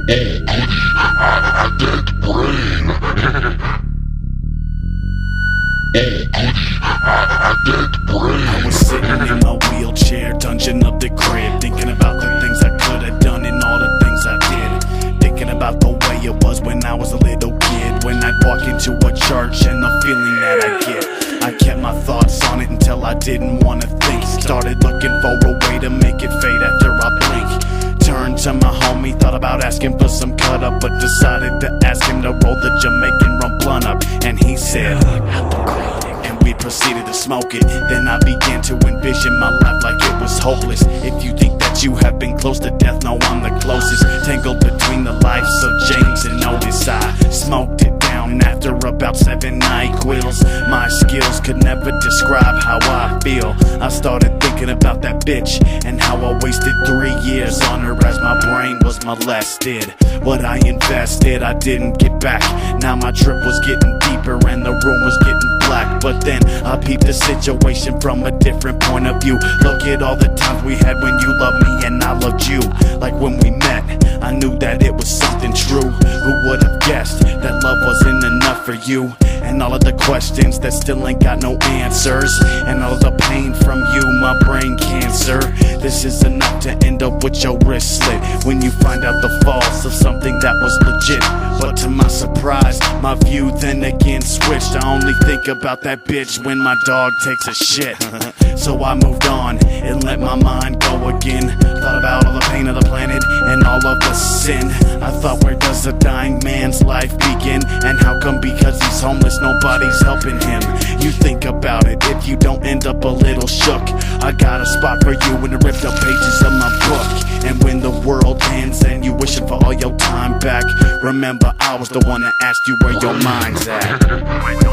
Oh, goody, a dead brain. Oh, goody, a dead brain. I was sitting in my wheelchair, dungeon of the crib, thinking about the things I could have done and all the things I did. Thinking about the way it was when I was a little kid, when I'd walk into a church and the feeling that I get. I kept my thoughts on it until I didn't want to think. Started looking for a way to make it fade after I blink. Turned to my homie, thought about asking for some cut up, but decided to ask him to roll the Jamaican rum blunt up. And he said, and we proceeded to smoke it. Then I began to envision my life like it was hopeless. If you think that you have been close to death, no, I'm the closest. Tangled between the lives of James and Otis, I smoked it down after about 7 NyQuils. My skills could never describe how I feel. I started thinking about that bitch and how I wasted 3 years on her as my brain was molested. What I invested, I didn't get back. Now my trip was getting deeper and the room was getting black. But then I peeped the situation from a different point of view. Look at all the times we had when you loved me and I loved you. Like when we met, I knew that it was something true. Who would have guessed that love wasn't enough for you? And all of the questions that still ain't got no answers, and all of the pain from you, my brain cancer. This is enough to end up with your wrist slit when you find out the faults of something that was legit. But to my surprise, my view then again switched. I only think about that bitch when my dog takes a shit. So I moved on and let my mind go again. Thought about all the pain of the planet and all of the sin. I thought, where does a dying man's life begin? And how come because he's homeless nobody's helping him? You think about it, if you don't end up a little shook, I got a spot for you in the ripped up pages of my book. And when the world ends and you wishing for all your time back, remember I was the one that asked you where your mind's at.